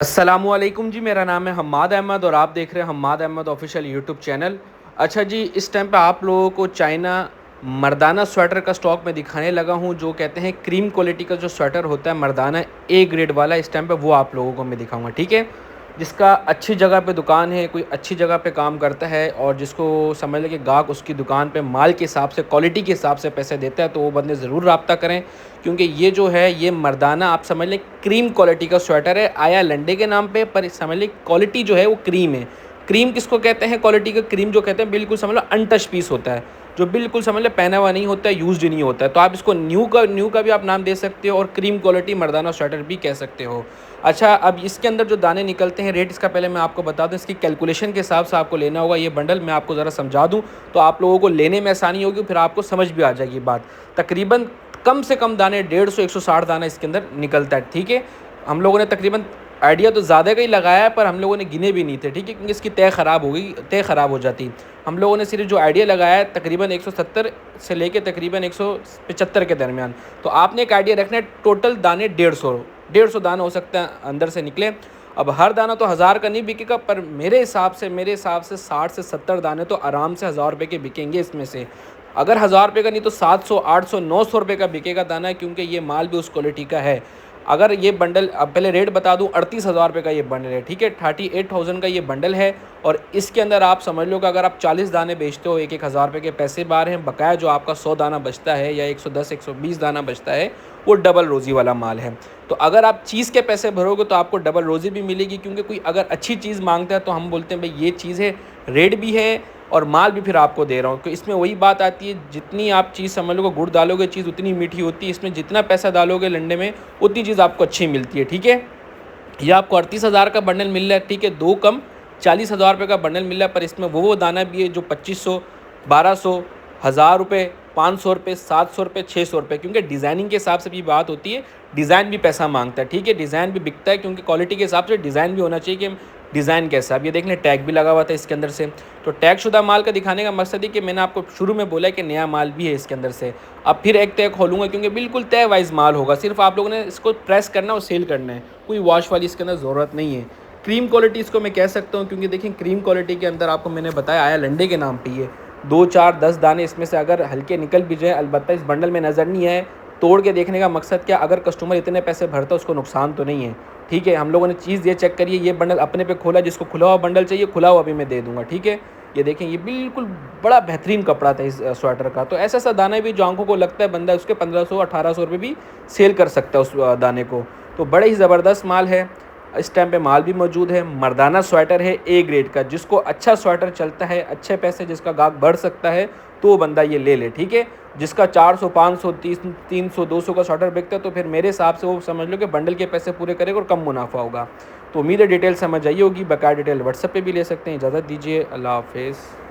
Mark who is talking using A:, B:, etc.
A: अस्सलामुअलैकुम जी, मेरा नाम है हम्माद अहमद और आप देख रहे हैं Hammad Ahmad official YouTube channel. अच्छा जी, इस टाइम पे आप लोगों को चाइना मर्दाना स्वेटर का स्टॉक में दिखाने लगा हूँ, जो कहते हैं क्रीम क्वालिटी का जो स्वेटर होता है मर्दाना ए ग्रेड वाला, इस टाइम पे वो आप लोगों को मैं दिखाऊंगा, ठीक है। जिसका अच्छी जगह पे दुकान है, कोई अच्छी जगह पे काम करता है और जिसको समझ लें कि गाहक उसकी दुकान पे माल के हिसाब से, क्वालिटी के हिसाब से पैसे देता है, तो वो बंदे ज़रूर रब्ता करें। क्योंकि ये जो है ये मर्दाना आप समझ लें क्रीम क्वालिटी का स्वेटर है, आया लंडे के नाम पे, पर समझ लें क्वालिटी जो है वो क्रीम है। क्रीम किसको कहते हैं? क्वालिटी का क्रीम जो कहते हैं बिल्कुल समझ लो अनटच पीस होता है, जो बिल्कुल समझ लो पहना हुआ नहीं होता है, यूज्ड नहीं होता है। तो आप इसको न्यू का भी आप नाम दे सकते हो और क्रीम क्वालिटी मर्दाना स्वेटर भी कह सकते हो। अच्छा, अब इसके अंदर जो दाने निकलते हैं, रेट इसका पहले मैं आपको बता दूं, इसकी कैलकुलेशन के हिसाब से आपको लेना होगा। ये बंडल मैं आपको ज़रा समझा दूं तो आप लोगों को लेने में आसानी होगी, फिर आपको समझ भी आ जाएगी बात। तकरीबन कम से कम दाने 150-160 दाना इसके अंदर निकलता है, ठीक है। हम लोगों ने तकरीबन आइडिया तो ज़्यादा का ही लगाया है, पर हम लोगों ने गिने भी नहीं थे, ठीक है, क्योंकि इसकी तय ख़राब हो जाती। हम लोगों ने सिर्फ जो आइडिया लगाया है तकरीबन 170 से लेके तकरीबन 175 के दरमियान। तो आपने एक आइडिया रखना है, टोटल दाने 150 दाना हो सकता है अंदर से निकले। अब हर दाना तो 1000 का नहीं बिकेगा, पर मेरे हिसाब से 60 से 70 दाने तो आराम से 1000 रुपये के बिकेंगे इसमें से। अगर 1000 रुपये का नहीं तो 700, 800, 900 रुपये का बिकेगा दाना, क्योंकि ये माल भी उस क्वालिटी का है। अगर ये बंडल, अब पहले रेट बता दूं, 38,000 रुपये का ये बंडल है, ठीक है, 38,000 का ये बंडल है। और इसके अंदर आप समझ लो कि अगर आप 40 दाने बेचते हो, 1,000 रुपये के पैसे बाहर हैं, बकाया जो आपका 100 दाना बचता है या 110, 120 दाना बचता है, वो डबल रोज़ी वाला माल है। तो अगर आप चीज़ के पैसे भरोगे तो आपको डबल रोज़ी भी मिलेगी, क्योंकि कोई अगर अच्छी चीज़ मांगता है तो हम बोलते हैं भाई ये चीज़ है, रेट भी है और माल भी फिर आपको दे रहा हूँ। तो इसमें वही बात आती है, जितनी आप चीज़ समझ लो गुड़ डालोगे चीज़ उतनी मीठी होती है, इसमें जितना पैसा डालोगे लंडे में उतनी चीज़ आपको अच्छी मिलती है, ठीक है। यह आपको 38,000 का बंडल मिल रहा है, ठीक है, दो कम 40,000 रुपये का बंडल मिल रहा है। पर इसमें वो दाना भी है जो 2500, 1200, 1000 रुपये, 500 रुपये, 700 रुपये, 600 रुपये, क्योंकि डिज़ाइनिंग के हिसाब से भी बात होती है, डिज़ाइन भी पैसा मांगता है, ठीक है। डिज़ाइन भी बिकता है, क्योंकि क्वालिटी के हिसाब से डिज़ाइन भी होना चाहिए कि डिज़ाइन कैसा। अब ये देख लें, टैग भी लगा हुआ था इसके अंदर से। तो टैग शुदा माल का दिखाने का मकसद है कि मैंने आपको शुरू में बोला है कि नया माल भी है इसके अंदर से। अब फिर एक तय खोलूँगा, क्योंकि बिल्कुल तय वाइज माल होगा, सिर्फ आप लोगों ने इसको प्रेस करना और सेल करना है, कोई वॉश वाली इसके अंदर ज़रूरत नहीं है। क्रीम क्वालिटी इसको मैं कह सकता हूँ, क्योंकि देखिए क्रीम क्वालिटी के अंदर आपको मैंने बताया आया लंडे के नाम पे ये 2, 4, 10 दाने इसमें से अगर हल्के निकल भी जाए, अलबत्ता इस बंडल में नज़र नहीं आए, तोड़ के देखने का मकसद क्या, अगर कस्टमर इतने पैसे भरता है उसको नुकसान तो नहीं है, ठीक है। हम लोगों ने चीज़ ये चेक करिए, ये बंडल अपने पे खोला, जिसको खुला हुआ बंडल चाहिए खुला हुआ भी मैं दे दूँगा, ठीक है। ये देखें, ये बिल्कुल बड़ा बेहतरीन कपड़ा था इस स्वेटर का। तो ऐसा ऐसा दाना भी जो आंखों को लगता है बंदा उसके 1500, 1800 रुपये भी सेल कर सकता है उस दाने को। तो बड़े ही ज़बरदस्त माल है। इस टाइम पे माल भी मौजूद है, मर्दाना स्वेटर है ए ग्रेड का। जिसको अच्छा स्वेटर चलता है, अच्छे पैसे जिसका गाहक बढ़ सकता है, तो वो बंदा ये ले ले, ठीक है। जिसका 400, 500, 300, 200 का स्वेटर बिकता है, तो फिर मेरे हिसाब से वो समझ लो कि बंडल के पैसे पूरे करेगा और कम मुनाफा होगा। तो उम्मीद है डिटेल समझ आई होगी। बकाया डिटेल व्हाट्सएप पे भी ले सकते हैं। इजाज़त दीजिए, अल्लाह हाफिज़।